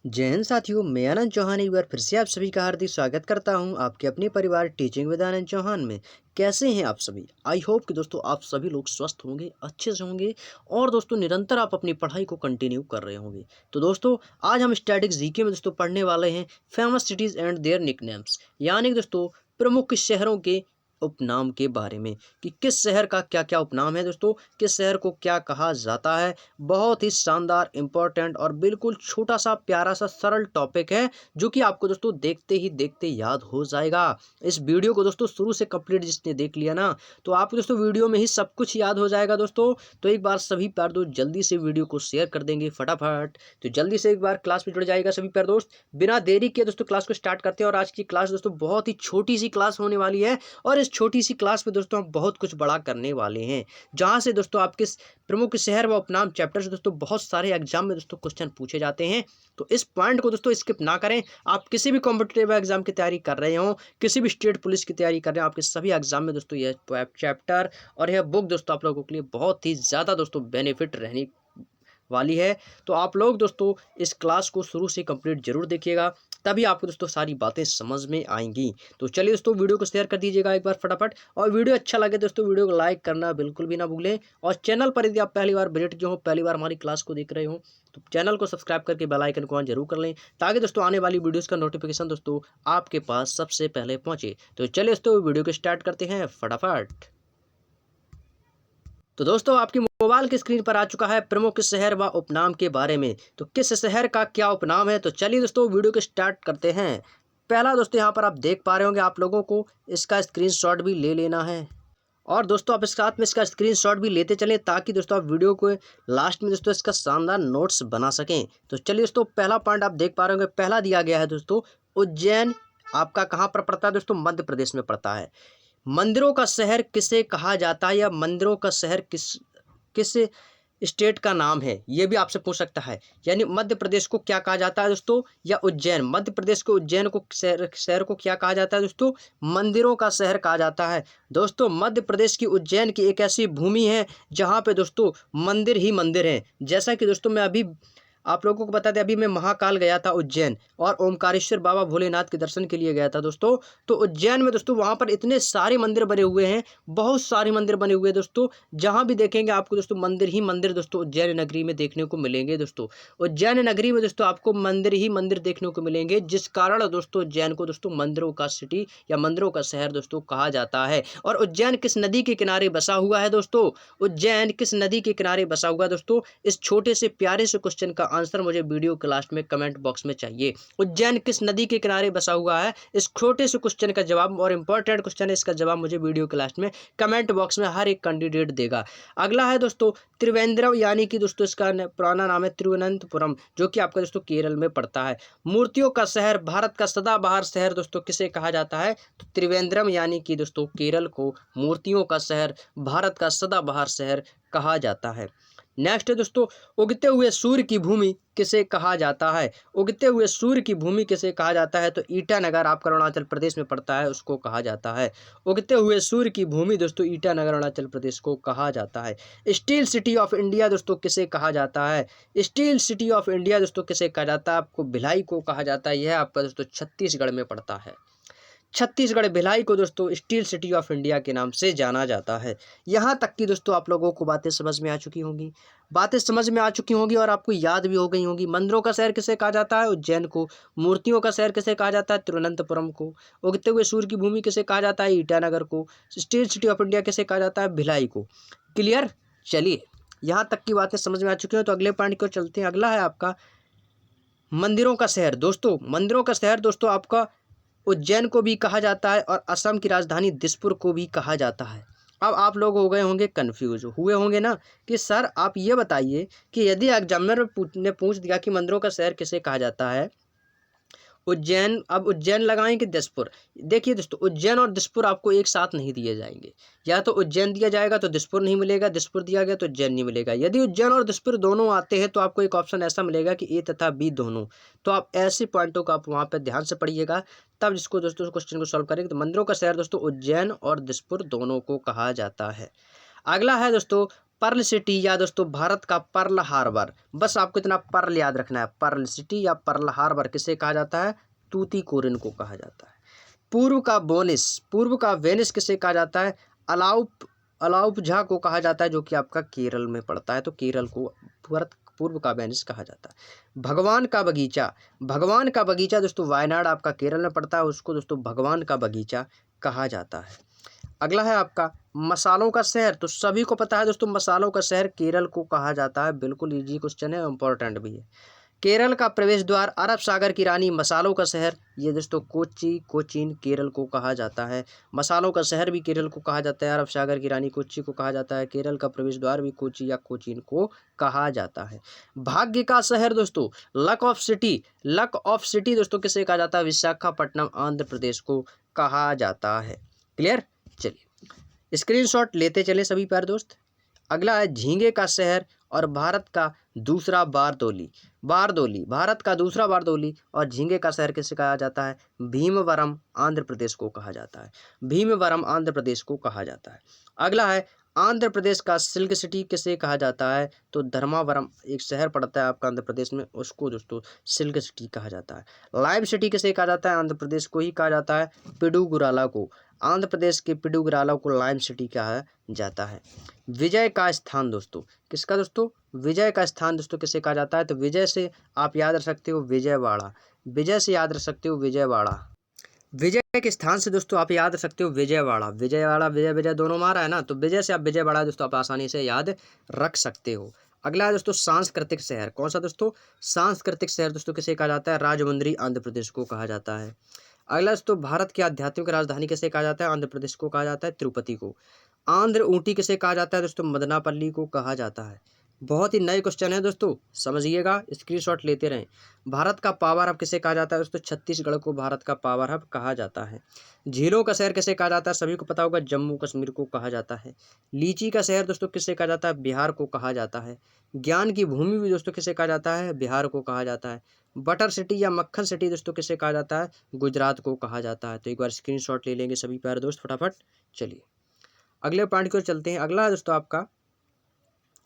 जय हिंद साथियों, मैं आनंद चौहान एक बार फिर से आप सभी का हार्दिक स्वागत करता हूं आपके अपने परिवार टीचिंग विद आनंद चौहान में। कैसे हैं आप सभी? आई होप कि दोस्तों आप सभी लोग स्वस्थ होंगे, अच्छे से होंगे और दोस्तों निरंतर आप अपनी पढ़ाई को कंटिन्यू कर रहे होंगे। तो दोस्तों आज हम स्टैटिक जीके में दोस्तों पढ़ने वाले हैं famous cities and their nicknames, यानी कि दोस्तों प्रमुख शहरों के उपनाम के बारे में कि किस शहर का क्या क्या उपनाम है दोस्तों, किस शहर को क्या कहा जाता है। बहुत ही शानदार, इम्पोर्टेंट और बिल्कुल छोटा सा प्यारा सा सरल टॉपिक है जो कि आपको दोस्तों देखते ही देखते याद हो जाएगा। इस वीडियो को दोस्तों शुरू से कंप्लीट जिसने देख लिया ना, तो आपको दोस्तों वीडियो में ही सब कुछ याद हो जाएगा दोस्तों। तो एक बार सभी प्यार दोस्त जल्दी से वीडियो को शेयर कर देंगे फटाफट। तो जल्दी से एक बार क्लास में जुड़ जाएगा सभी प्यार दोस्त। बिना देरी के दोस्तों क्लास को स्टार्ट करते हैं और आज की क्लास दोस्तों बहुत ही छोटी सी क्लास होने वाली है और इस छोटी सी क्लास में दोस्तों हम बहुत कुछ बड़ा करने वाले हैं, जहां से दोस्तों आपके प्रमुख शहर व उपनाम चैप्टर से दोस्तों बहुत सारे एग्जाम में दोस्तों क्वेश्चन पूछे जाते हैं। तो इस पॉइंट को दोस्तों स्किप ना करें। आप किसी भी कॉम्पिटिटिव एग्जाम की तैयारी कर रहे हो, किसी भी स्टेट पुलिस की तैयारी कर रहे हो, आपके सभी एग्जाम में दोस्तों यह चैप्टर और यह बुक दोस्तों आप लोगों के लिए बहुत ही ज़्यादा दोस्तों बेनिफिट रहने वाली है। तो आप लोग दोस्तों इस क्लास को शुरू से कंप्लीट जरूर देखिएगा, तभी आपको दोस्तों सारी बातें समझ में आएंगी। तो चलिए दोस्तों वीडियो को शेयर कर दीजिएगा एक बार फटाफट, और वीडियो अच्छा लगे दोस्तों वीडियो को लाइक करना बिल्कुल भी ना भूलें। और चैनल पर यदि आप पहली बार विजिट जो हो, पहली बार हमारी क्लास को देख रहे हो, तो चैनल को सब्सक्राइब करके बेल आइकन को ऑन जरूर कर लें, ताकि दोस्तों आने वाली वीडियोस का नोटिफिकेशन दोस्तों आपके पास सबसे पहले पहुंचे। तो चलिए दोस्तों वीडियो को स्टार्ट करते हैं फटाफट। तो दोस्तों आपकी मोबाइल की स्क्रीन पर आ चुका है प्रमुख शहर व उपनाम के बारे में। तो किस शहर का क्या उपनाम है, तो चलिए दोस्तों वीडियो को स्टार्ट करते हैं। पहला दोस्तों यहाँ पर आप देख पा रहे होंगे, आप लोगों को इसका स्क्रीनशॉट भी ले लेना है और दोस्तों आप इस साथ में इसका स्क्रीनशॉट भी लेते चलें, ताकि दोस्तों आप वीडियो को लास्ट में दोस्तों इसका शानदार नोट्स बना सकें। तो चलिए दोस्तों पहला पॉइंट आप देख पा रहे होंगे, पहला दिया गया है दोस्तों उज्जैन। आपका कहाँ पर पड़ता है दोस्तों? मध्य प्रदेश में पड़ता है। मंदिरों का शहर किसे कहा जाता है, या मंदिरों का शहर किस किस स्टेट का नाम है, ये भी आपसे पूछ सकता है। यानी मध्य प्रदेश को क्या कहा जाता है दोस्तों, या उज्जैन, मध्य प्रदेश को उज्जैन को शहर को क्या कहा जाता है दोस्तों? मंदिरों का शहर कहा जाता है। दोस्तों मध्य प्रदेश की उज्जैन की एक ऐसी भूमि है जहाँ पे दोस्तों मंदिर ही मंदिर हैं। जैसा कि दोस्तों मैं अभी आप लोगों को बता दें, अभी मैं महाकाल गया था उज्जैन, और ओमकारेश्वर बाबा भोलेनाथ के दर्शन के लिए गया था दोस्तों। तो उज्जैन में दोस्तों वहाँ पर इतने सारे मंदिर बने हुए हैं, बहुत सारे मंदिर बने हुए हैं दोस्तों। जहाँ भी देखेंगे आपको दोस्तों मंदिर ही मंदिर दोस्तों उज्जैन नगरी में देखने को मिलेंगे दोस्तों। उज्जैन नगरी में दोस्तों आपको मंदिर ही मंदिर देखने को मिलेंगे, जिस कारण दोस्तों उज्जैन को दोस्तों मंदिरों का सिटी या मंदिरों का शहर दोस्तों कहा जाता है। और उज्जैन किस नदी के किनारे बसा हुआ है दोस्तों? उज्जैन किस नदी के किनारे बसा हुआ है दोस्तों? इस छोटे से प्यारे से क्वेश्चन का आंसर मुझे वीडियो के लास्ट में कमेंट बॉक्स में चाहिए। उज्जैन किस नदी के किनारे बसा हुआ है? इस छोटे से क्वेश्चन का जवाब, और इंपॉर्टेंट क्वेश्चन है, इसका जवाब मुझे वीडियो के लास्ट में कमेंट बॉक्स में हर एक कैंडिडेट देगा। अगला है दोस्तों त्रिवेंद्रम, यानी कि दोस्तों इसका पुराना नाम है तिरुवनंतपुरम, जो कि आपका दोस्तों केरल में पड़ता है। मूर्तियों का शहर, भारत का सदाबहार शहर दोस्तों किसे कहा जाता है? तो त्रिवेंद्रम, यानी कि दोस्तों केरल को मूर्तियों का शहर, भारत का सदाबहार शहर कहा जाता है। नेक्स्ट है दोस्तों उगते हुए सूर्य की भूमि किसे कहा जाता है? उगते हुए सूर्य की भूमि किसे कहा जाता है? तो ईटानगर आपका अरुणाचल प्रदेश में पड़ता है, उसको कहा जाता है। उगते हुए सूर्य की भूमि दोस्तों ईटानगर अरुणाचल प्रदेश को कहा जाता है। स्टील सिटी ऑफ इंडिया दोस्तों किसे कहा जाता है? स्टील सिटी ऑफ इंडिया दोस्तों किसे कहा जाता है? आपको भिलाई को कहा जाता है। यह आपका दोस्तों छत्तीसगढ़ में पड़ता है। छत्तीसगढ़ भिलाई को दोस्तों स्टील सिटी ऑफ इंडिया के नाम से जाना जाता है। यहाँ तक कि दोस्तों आप लोगों को बातें समझ में आ चुकी होंगी, और आपको याद भी हो गई होंगी। मंदिरों का शहर किसे कहा जाता है? उज्जैन को। मूर्तियों का शहर किसे कहा जाता है? तिरुवनंतपुरम को। उगते हुए सूर्य की भूमि किसे कहा जाता है? ईटानगर को। स्टील सिटी ऑफ इंडिया किसे कहा जाता है? भिलाई को। क्लियर? चलिए यहाँ तक की बातें समझ में आ चुकी हैं, तो अगले पॉइंट को चलते हैं। अगला है आपका मंदिरों का शहर। दोस्तों मंदिरों का शहर दोस्तों आपका उज्जैन को भी कहा जाता है, और असम की राजधानी दिसपुर को भी कहा जाता है। अब आप लोग हो गए होंगे कंफ्यूज, हुए होंगे ना कि सर आप ये बताइए कि यदि एग्जामिनर ने पूछ दिया कि मंदिरों का शहर किसे कहा जाता है, उज्जैन, अब उज्जैन लगाएं कि दिसपुर? देखिए दोस्तों उज्जैन और दिसपुर आपको एक साथ नहीं दिए जाएंगे। या तो उज्जैन दिया जाएगा तो दिसपुर नहीं मिलेगा, दिसपुर दिया गया तो उज्जैन नहीं मिलेगा। यदि उज्जैन और दिसपुर दोनों आते हैं तो आपको एक ऑप्शन ऐसा मिलेगा कि ए तथा बी दोनों। तो आप ऐसे पॉइंटों को आप वहाँ पर ध्यान से पढ़िएगा, तब जिसको दोस्तों क्वेश्चन को सॉल्व करेंगे। तो मंदिरों का शहर दोस्तों उज्जैन और दिसपुर दोनों को कहा जाता है। अगला है दोस्तों पर्ल सिटी या दोस्तों भारत का पर्ल हार्बर, बस आपको इतना पर्ल याद रखना है। पर्ल सिटी या पर्ल हार्बर किसे कहा जाता है? तूतीकोरिन को कहा जाता है। पूर्व का वेनिस किसे कहा जाता है? अलाउप अलाउपझा को कहा जाता है, जो कि आपका केरल में पड़ता है। तो केरल को भारत पूर्व का वेनिस कहा जाता है। भगवान का बगीचा दोस्तों वायनाड आपका केरल में पड़ता है, उसको दोस्तों भगवान का बगीचा कहा जाता है। अगला है आपका मसालों का शहर। तो सभी को पता है दोस्तों, मसालों का शहर केरल को कहा जाता है। बिल्कुल इजी क्वेश्चन है, इंपॉर्टेंट भी है। केरल का प्रवेश द्वार, अरब सागर की रानी, मसालों का शहर, ये दोस्तों कोचीन केरल को कहा जाता है। मसालों का शहर भी केरल को कहा जाता है, अरब सागर की रानी कोच्चि को कहा जाता है, केरल का प्रवेश द्वार भी कोच्चि या कोचीन को कहा जाता है। भाग्य का शहर दोस्तों लक ऑफ सिटी दोस्तों किसे कहा जाता है? विशाखापट्टनम आंध्र प्रदेश को कहा जाता है। क्लियर? चलिए स्क्रीनशॉट लेते चले सभी प्यारे दोस्त। अगला है झींगे का शहर और भारत का दूसरा बारदोली, भारत का दूसरा बारदोली और झींगे का शहर किसे कहा जाता है? भीमवरम आंध्र प्रदेश को कहा जाता है। भीमवरम आंध्र प्रदेश को कहा जाता है। अगला है आंध्र प्रदेश का सिल्क सिटी किसे कहा जाता है? तो धर्मावरम एक शहर पड़ता है आपका आंध्र प्रदेश में, उसको दोस्तों सिल्क सिटी कहा जाता है। लाइम सिटी किसे कहा जाता है? आंध्र प्रदेश को ही कहा जाता है, पिडुगुराला को। आंध्र प्रदेश के पिडुगुराला को लाइम सिटी कहा जाता है। विजय का स्थान दोस्तों किसका? दोस्तों विजय का स्थान दोस्तों किसे कहा जाता है? तो विजय से आप याद रख सकते हो विजयवाड़ा, विजय से याद रख सकते हो विजयवाड़ा। विजय के स्थान से दोस्तों आप याद रख सकते हो विजयवाड़ा, विजय दोनों मारा है ना, तो विजय से आप विजयवाड़ा दोस्तों आप आसानी से याद रख सकते हो। अगला है दोस्तों सांस्कृतिक शहर। कौन सा दोस्तों? सांस्कृतिक शहर दोस्तों किसे कहा जाता है? राजमुंद्री आंध्र प्रदेश को कहा जाता है। अगला दोस्तों भारत की आध्यात्मिक राजधानी किसे कहा जाता है? आंध्र प्रदेश को कहा जाता है तिरुपति को। आंध्र ऊटी किसे कहा जाता है? दोस्तों मदनापल्ली को कहा जाता है। बहुत ही नए क्वेश्चन है दोस्तों, समझिएगा, स्क्रीनशॉट लेते रहें। भारत का पावर हब किसे कहा जाता है? दोस्तों छत्तीसगढ़ को भारत का पावर हब कहा जाता है। झीलों का शहर किसे कहा जाता है? सभी को पता होगा, जम्मू कश्मीर को कहा जाता है। लीची का शहर दोस्तों किसे कहा जाता है? बिहार को कहा जाता है। ज्ञान की भूमि भी दोस्तों किसे कहा जाता है? बिहार को कहा जाता है। बटर सिटी या मक्खन सिटी दोस्तों किसे कहा जाता है? गुजरात को कहा जाता है। तो एक बार स्क्रीनशॉट ले लेंगे सभी प्यारे दोस्त फटाफट। चलिए अगले पॉइंट की ओर चलते हैं। अगला है दोस्तों आपका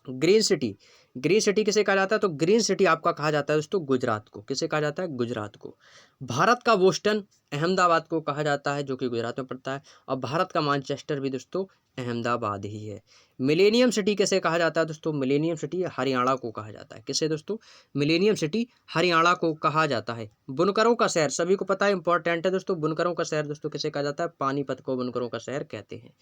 ग्रीन सिटी किसे कहा जाता है? तो ग्रीन सिटी आपका कहा जाता है दोस्तों गुजरात को। किसे कहा जाता है? गुजरात को। भारत का बोस्टन अहमदाबाद को कहा जाता है, जो कि गुजरात में पड़ता है। और भारत का मैनचेस्टर भी दोस्तों अहमदाबाद ही है। मिलेनियम सिटी किसे कहा जाता है? दोस्तों मिलेनियम सिटी हरियाणा को कहा जाता है। किसे दोस्तों? मिलेनियम सिटी हरियाणा को कहा जाता है। बुनकरों का शहर सभी को पता है, इंपॉर्टेंट है दोस्तों। बुनकरों का शहर दोस्तों किसे कहा जाता है? पानीपत को बुनकरों का शहर कहते हैं।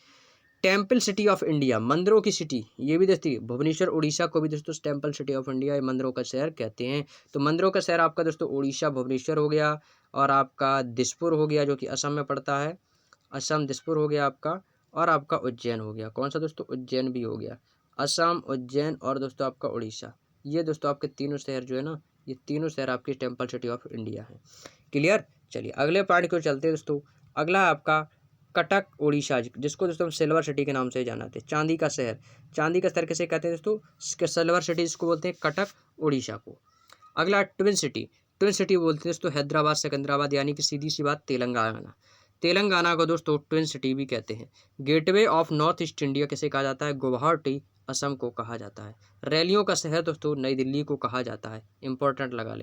टेम्पल सिटी ऑफ इंडिया, मंदिरों की सिटी, ये भी दोस्तों भुवनेश्वर उड़ीसा को भी दोस्तों टेम्पल सिटी ऑफ इंडिया या मंदिरों का शहर कहते हैं। तो मंदिरों का शहर आपका दोस्तों उड़ीसा भुवनेश्वर हो गया, और आपका दिसपुर हो गया जो कि असम में पड़ता है, असम दिसपुर हो गया आपका, और आपका उज्जैन हो गया। कौन सा दोस्तों? उज्जैन भी हो गया। असम, उज्जैन और दोस्तों आपका उड़ीसा, ये दोस्तों आपके तीनों शहर जो है ना, ये तीनों शहर आपकी टेम्पल सिटी ऑफ इंडिया है। क्लियर? चलिए अगले पॉइंट को चलते हैं दोस्तों। अगला है आपका कटक उड़ीसा, जिसको दोस्तों हम सिल्वर सिटी के नाम से जानाते हैं। चांदी का शहर किसे कहते हैं दोस्तों? सिल्वर सिटी जिसको बोलते हैं कटक उड़ीसा को। अगला ट्विन सिटी बोलते हैं दोस्तों हैदराबाद सिकंदराबाद, यानी कि सीधी सी बात तेलंगाना को दोस्तों ट्विन सिटी भी कहते हैं। Gateway of north east India किसे कहा जाता है? गुवाहाटी असम को कहा जाता है। रैलियों का शहर दोस्तों नई दिल्ली को कहा जाता है। इंपॉर्टेंट लगा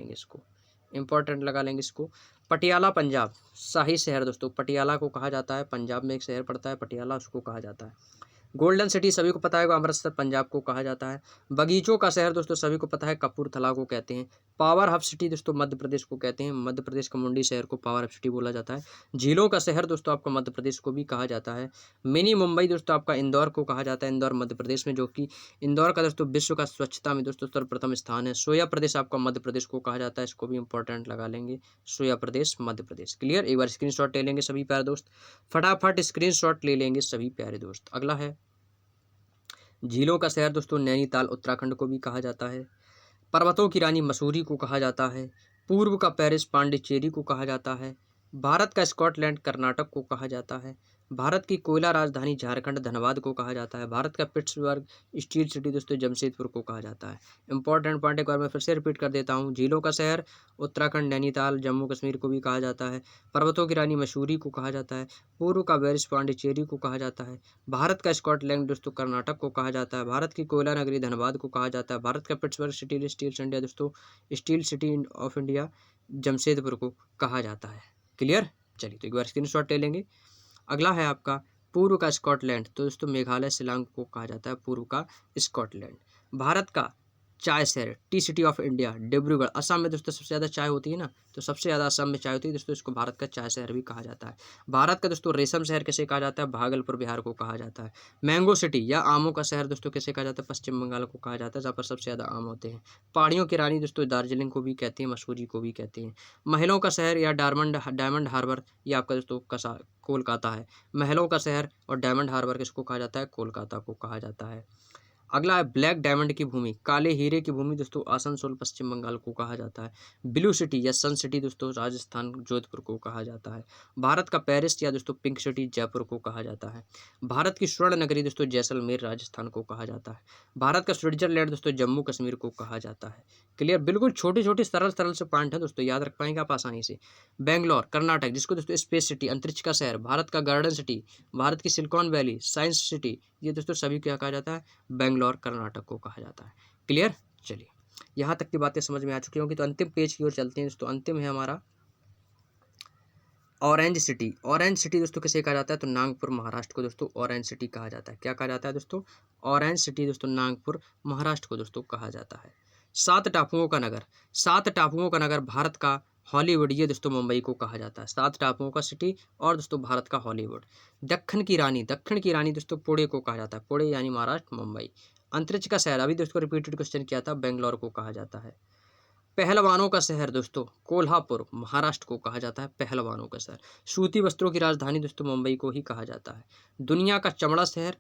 लेंगे इसको। पटियाला पंजाब, शाही शहर दोस्तों पटियाला को कहा जाता है। पंजाब में एक शहर पड़ता है पटियाला, उसको कहा जाता है। गोल्डन सिटी सभी को पता है अमृतसर पंजाब को कहा जाता है। बगीचों का शहर दोस्तों सभी को पता है कपूरथला को कहते हैं। पावर हब सिटी दोस्तों मध्य प्रदेश को कहते हैं। मध्य प्रदेश का मुंडी शहर को पावर हब सिटी बोला जाता है। झीलों का शहर दोस्तों आपका मध्य प्रदेश को भी कहा जाता है। मिनी मुंबई दोस्तों आपका इंदौर को कहा जाता है। इंदौर मध्य प्रदेश में, जो कि इंदौर का दोस्तों विश्व का स्वच्छता में दोस्तों सर्वप्रथम स्थान है। सोया प्रदेश आपका मध्य प्रदेश को कहा जाता है, इसको भी इंपॉर्टेंट लगा लेंगे। सोया प्रदेश मध्य प्रदेश। क्लियर? एक बार स्क्रीनशॉट ले लेंगे सभी प्यारे दोस्त, फटाफट स्क्रीनशॉट ले लेंगे सभी प्यारे दोस्त। अगला है झीलों का शहर दोस्तों नैनीताल उत्तराखंड को भी कहा जाता है। पर्वतों की रानी मसूरी को कहा जाता है। पूर्व का पेरिस पांडिचेरी को कहा जाता है। भारत का स्कॉटलैंड कर्नाटक को कहा जाता है। भारत की कोयला राजधानी झारखंड धनबाद को कहा जाता है। भारत का पिट्सबर्ग स्टील सिटी दोस्तों जमशेदपुर को कहा जाता है। इंपॉर्टेंट पॉइंट एक बार मैं फिर से रिपीट कर देता हूँ। झीलों का शहर उत्तराखंड नैनीताल जम्मू कश्मीर को भी कहा जाता है। पर्वतों की रानी मसूरी को कहा जाता है। पूर्व का वेरिस पांडिचेरी को कहा जाता है। भारत का स्कॉटलैंड दोस्तों कर्नाटक को कहा जाता है। भारत की कोयला नगरी धनबाद को कहा जाता है। भारत का पिट्सबर्ग स्टील इंडिया दोस्तों steel city of India Jamshedpur को कहा जाता है। क्लियर। चलिए तो एक बार स्क्रीनशॉट ले लेंगे। अगला है आपका पूर्व का स्कॉटलैंड, तो दोस्तों मेघालय शिलांग को कहा जाता है पूर्व का स्कॉटलैंड। भारत का चाय शहर T city of India Dibrugarh, Assam में दोस्तों सबसे ज़्यादा चाय होती है ना, तो सबसे ज़्यादा असम में चाय होती है दोस्तों, इसको भारत का चाय शहर भी कहा जाता है। भारत का दोस्तों रेशम शहर किसे कहा जाता है, भागलपुर बिहार को कहा जाता है। मैंगो सिटी या आमों का शहर दोस्तों किसे कहा जाता है, पश्चिम बंगाल को कहा जाता है, जहाँ पर सबसे ज़्यादा आम होते हैं। पहाड़ियों की रानी दोस्तों दार्जिलिंग को भी कहते हैं, मसूरी को भी कहते हैं। महलों का शहर या डायमंड हार्बर, ये आपका दोस्तों कोलकाता है। महलों का शहर और डायमंड हार्बर किसको कहा जाता है, कोलकाता को कहा जाता है। अगला है ब्लैक डायमंड की भूमि, काले हीरे की भूमि दोस्तों आसनसोल पश्चिम बंगाल को कहा जाता है। ब्लू सिटी या सन सिटी दोस्तों राजस्थान जोधपुर को कहा जाता है। भारत का पेरिस या दोस्तों पिंक सिटी जयपुर को कहा जाता है। भारत की स्वर्ण नगरी दोस्तों जैसलमेर राजस्थान को कहा जाता है। भारत का स्विट्जरलैंड दोस्तों जम्मू कश्मीर को कहा जाता है। क्लियर, बिल्कुल छोटे छोटे सरल सरल से पॉइंट है दोस्तों, याद रख पाएंगे आप आसानी से। बेंगलोर कर्नाटक, जिसको दोस्तों स्पेस सिटी अंतरिक्ष का शहर, भारत का गार्डन सिटी, भारत की सिलिकॉन वैली साइंस सिटी, ये दोस्तों सभी क्या कहा जाता है, बेंगलोर कर्नाटक को कहा जाता है। क्लियर। चलिए यहाँ तक की बातें समझ में आ चुकी होंगी, तो अंतिम पेज की ओर चलते हैं दोस्तों। अंतिम है हमारा ऑरेंज सिटी। ऑरेंज सिटी दोस्तों किसे कहा जाता है, तो नागपुर महाराष्ट्र को दोस्तों ऑरेंज सिटी कहा जाता है। क्या कहा जाता है दोस्तों, ऑरेंज सिटी दोस्तों नागपुर महाराष्ट्र को दोस्तों कहा जाता है। सात टापुओं का नगर, सात टापुओं का नगर भारत का हॉलीवुड, ये दोस्तों मुंबई को कहा जाता है। सात टापुओं का सिटी और दोस्तों भारत का हॉलीवुड। दक्षिण की रानी दोस्तों पुणे को कहा जाता है। पुणे यानी महाराष्ट्र मुंबई। अंतरिक्ष का शहर, अभी दोस्तों रिपीटेड क्वेश्चन किया था, बेंगलोर को कहा जाता है। पहलवानों का शहर दोस्तों कोल्हापुर महाराष्ट्र को कहा जाता है, पहलवानों का शहर। सूती वस्त्रों की राजधानी दोस्तों मुंबई को ही कहा जाता है। दुनिया का चमड़ा शहर,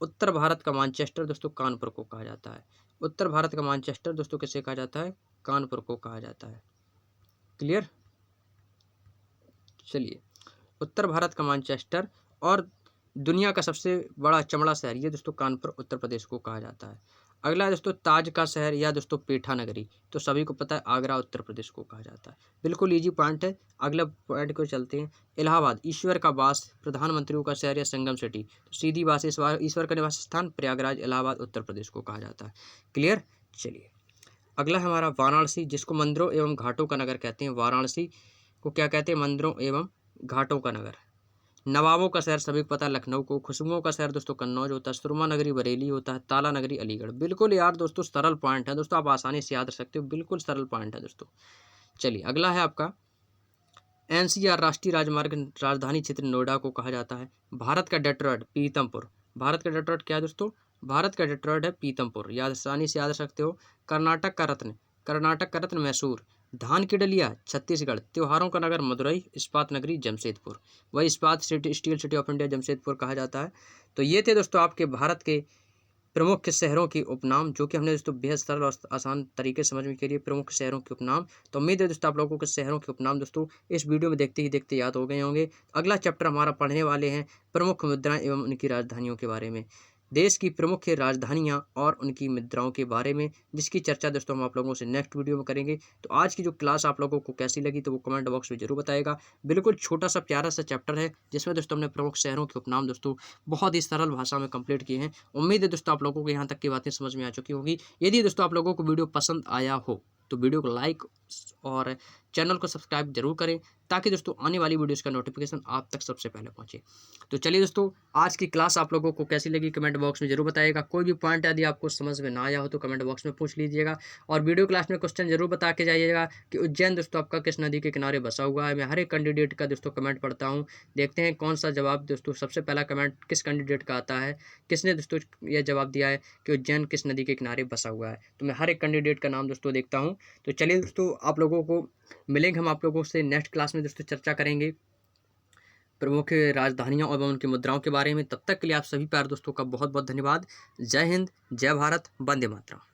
उत्तर भारत का मानचेस्टर दोस्तों कानपुर को कहा जाता है। उत्तर भारत का मानचेस्टर दोस्तों किसे कहा जाता है, कानपुर को कहा जाता है। क्लियर। चलिए, उत्तर भारत का मानचेस्टर और दुनिया का सबसे बड़ा चमड़ा शहर, ये दोस्तों कानपुर उत्तर प्रदेश को कहा जाता है। अगला है दोस्तों ताज का शहर या दोस्तों पेठा नगरी, तो सभी को पता है आगरा उत्तर प्रदेश को कहा जाता है। बिल्कुल इजी पॉइंट है। अगला पॉइंट को चलते हैं। इलाहाबाद ईश्वर का वास, प्रधानमंत्रियों का शहर या संगम सिटी, तो सीधी बात ईश्वर का निवास स्थान प्रयागराज इलाहाबाद उत्तर प्रदेश को कहा जाता है। क्लियर। चलिए अगला है हमारा वाराणसी, जिसको मंदिरों एवं घाटों का नगर कहते हैं। वाराणसी को क्या कहते हैं, मंदिरों एवं घाटों का नगर। नवाबों का शहर सभी को पता है लखनऊ को। खुशबुओं का शहर दोस्तों कन्नौज होता है। सुरमा नगरी बरेली होता है। ताला नगरी अलीगढ़। बिल्कुल यार दोस्तों सरल पॉइंट है दोस्तों, आप आसानी से याद रख सकते हो, बिल्कुल सरल पॉइंट है दोस्तों। चलिए अगला है आपका एनसीआर राष्ट्रीय राजमार्ग राजधानी क्षेत्र नोएडा को कहा जाता है। भारत का डेट्रॉयट पीतमपुर, भारत का डेट्रॉयट क्या है दोस्तों, भारत का डेट्रॉयट है पीतमपुर, याद आसानी से याद रख सकते हो। कर्नाटक का रत्न मैसूर। धान की डलिया छत्तीसगढ़। त्योहारों का नगर मदुरई। इस्पात नगरी जमशेदपुर, वही इस्पात city steel city of India Jamshedpur कहा जाता है। तो ये थे दोस्तों आपके भारत के प्रमुख शहरों के उपनाम, जो कि हमने दोस्तों बेहद सरल और आसान तरीके से समझने के लिए प्रमुख शहरों के उपनाम। तो उम्मीद है दोस्तों आप लोगों को शहरों के उपनाम दोस्तों इस वीडियो में देखते ही देखते याद हो गए होंगे। अगला चैप्टर हमारा पढ़ने वाले हैं प्रमुख मुद्राएं एवं उनकी राजधानियों के बारे में, देश की प्रमुख राजधानियां और उनकी मुद्राओं के बारे में, जिसकी चर्चा दोस्तों हम आप लोगों से नेक्स्ट वीडियो में करेंगे। तो आज की जो क्लास आप लोगों को कैसी लगी तो वो कमेंट बॉक्स में जरूर बताएगा। बिल्कुल छोटा सा प्यारा सा चैप्टर है, जिसमें दोस्तों हमने प्रमुख शहरों के उपनाम दोस्तों बहुत ही सरल भाषा में कंप्लीट किए हैं। उम्मीद है दोस्तों आप लोगों को यहाँ तक की बातें समझ में आ चुकी होगी। यदि दोस्तों आप लोगों को वीडियो पसंद आया हो तो वीडियो को लाइक और चैनल को सब्सक्राइब जरूर करें, ताकि दोस्तों आने वाली वीडियोस का नोटिफिकेशन आप तक सबसे पहले पहुंचे। तो चलिए दोस्तों आज की क्लास आप लोगों को कैसी लगी कमेंट बॉक्स में जरूर बताइएगा। कोई भी पॉइंट यदि आपको समझ में ना आया हो तो कमेंट बॉक्स में पूछ लीजिएगा, और वीडियो क्लास में क्वेश्चन जरूर बता के जाइएगा कि उज्जैन दोस्तों आपका किस नदी के किनारे बसा हुआ है। मैं हर एक कैंडिडेट का दोस्तों कमेंट पढ़ता हूँ, देखते हैं कौन सा जवाब दोस्तों सबसे पहला कमेंट किस कैंडिडेट का आता है, किसने दोस्तों यह जवाब दिया है कि उज्जैन किस नदी के किनारे बसा हुआ है। तो मैं हर एक कैंडिडेट का नाम दोस्तों देखता हूँ। तो चलिए दोस्तों आप लोगों को मिलेंगे, हम आप लोगों से नेक्स्ट क्लास में दोस्तों चर्चा करेंगे प्रमुख राजधानियों एवं उनकी मुद्राओं के बारे में। तब तक के लिए आप सभी प्यारे दोस्तों का बहुत बहुत धन्यवाद। जय हिंद, जय भारत, वंदे मातरम।